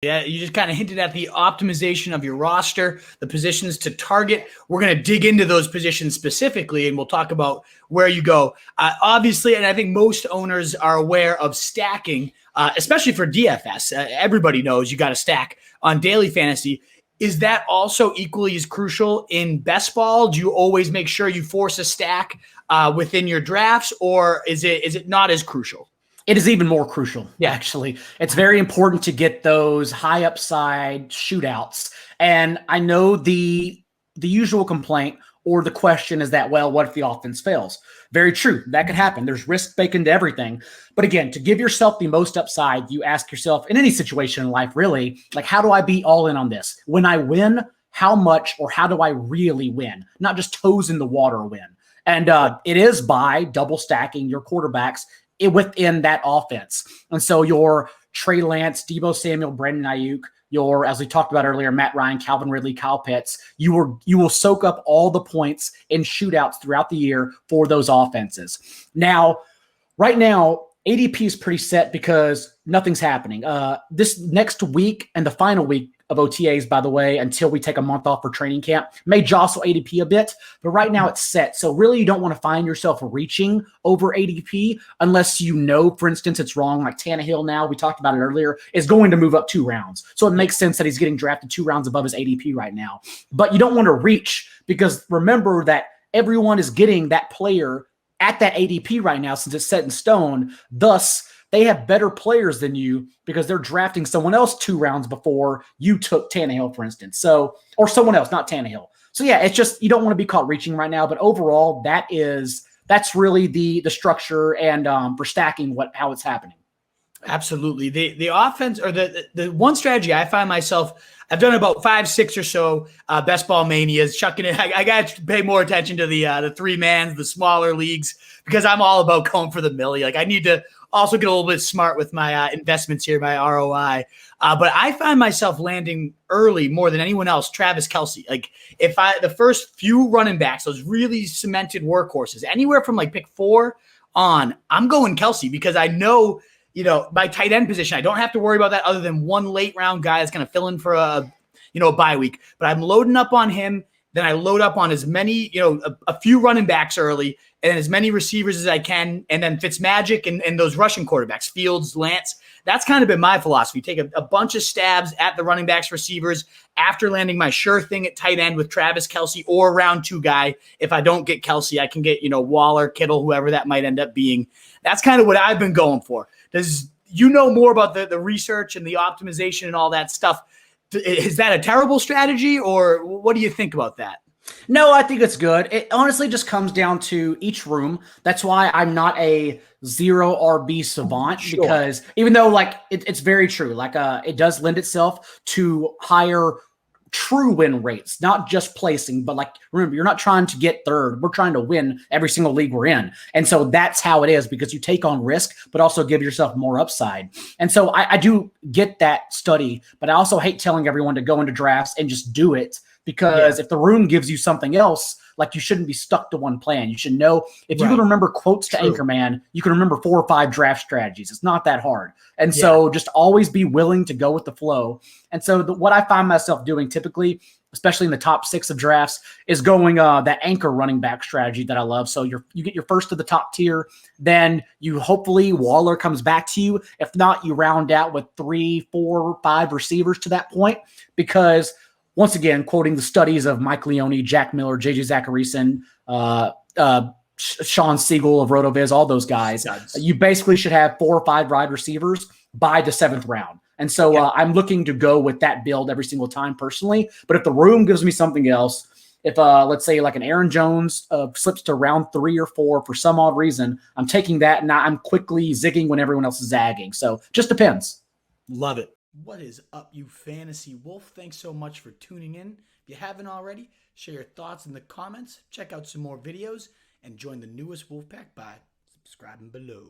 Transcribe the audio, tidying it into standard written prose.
Yeah, you just kind of hinted at the optimization of your roster, the positions to target. We're going to dig into those positions specifically, and we'll talk about where you go. Obviously, and I think most owners are aware of stacking, especially for DFS. Everybody knows you got to stack on daily fantasy. Is that also equally as crucial in best ball? Do you always make sure you force a stack within your drafts, or is it not as crucial? It is even more crucial, actually. It's very important to get those high upside shootouts. And I know the usual complaint or the question is that, well, what if the offense fails? Very true. That could happen. There's risk baked into everything. But again, to give yourself the most upside, you ask yourself in any situation in life, really, like, how do I be all in on this? When I win, how much or how do I really win? Not just toes in the water win. And it is by double stacking your quarterbacks within that offense. And so your Trey Lance, Deebo Samuel, Brandon Ayuk, your, as we talked about earlier, Matt Ryan, Calvin Ridley, Kyle Pitts, you will soak up all the points in shootouts throughout the year for those offenses. Now, right now, ADP is pretty set because nothing's happening. This next week and the final week of OTAs, by the way, until we take a month off for training camp, may jostle ADP a bit, but right now it's set. So really you don't want to find yourself reaching over ADP unless you know, for instance, it's wrong. Like Tannehill now, we talked about it earlier, is going to move up 2 rounds. So it makes sense that he's getting drafted 2 rounds above his ADP right now. But you don't want to reach because remember that everyone is getting that player at that ADP right now since it's set in stone. Thus, they have better players than you because they're drafting someone else 2 rounds before you took Tannehill, for instance. So, or someone else, not Tannehill. So yeah, it's just, you don't want to be caught reaching right now. But overall, that's really the structure and for stacking how it's happening. Absolutely. The offense or the one strategy I find myself, I've done about 5, 6 or so best ball manias, chucking it. I got to pay more attention to the 3-man, the smaller leagues, because I'm all about going for the milli. Like I need to also get a little bit smart with my investments here, my ROI. But I find myself landing early more than anyone else, Travis Kelce. Like the first few running backs, those really cemented workhorses, anywhere from like pick 4 on, I'm going Kelce because I know, my tight end position, I don't have to worry about that other than one late round guy that's going to fill in for a bye week. But I'm loading up on him. Then I load up on as many, a few running backs early and as many receivers as I can. And then Fitzmagic and those rushing quarterbacks, Fields, Lance. That's kind of been my philosophy. Take a bunch of stabs at the running backs, receivers after landing my sure thing at tight end with Travis Kelce or round 2 guy. If I don't get Kelce, I can get, Waller, Kittle, whoever that might end up being. That's kind of what I've been going for. Does more about the research and the optimization and all that stuff? Is that a terrible strategy, or what do you think about that? No, I think it's good. It honestly just comes down to each room. That's why I'm not a 0 RB savant, because even though it's very true, it does lend itself to higher true win rates, not just placing, but remember, you're not trying to get third. We're trying to win every single league we're in. And so that's how it is, because you take on risk, but also give yourself more upside. And so I do get that study, but I also hate telling everyone to go into drafts and just do it, because if the room gives you something else, you shouldn't be stuck to one plan. You should know, if you can remember quotes to Anchorman, you can remember 4 or 5 draft strategies. It's not that hard. And so just always be willing to go with the flow. And so what I find myself doing typically, especially in the top 6 of drafts, is going that anchor running back strategy that I love. So you get your first to the top tier, then you hopefully Waller comes back to you. If not, you round out with 3, 4, 5 receivers to that point, because once again, quoting the studies of Mike Leone, Jack Miller, JJ Zacharyson, Sean Siegel of RotoViz, all those guys, you basically should have 4 or 5 wide receivers by the 7th round. And so I'm looking to go with that build every single time personally. But if the room gives me something else, if let's say an Aaron Jones slips to round 3 or 4 for some odd reason, I'm taking that and I'm quickly zigging when everyone else is zagging. So just depends. Love it. What is up, you fantasy wolf? Thanks so much for tuning in. If you haven't already, share your thoughts in the comments, check out some more videos, and join the newest Wolfpack by subscribing below.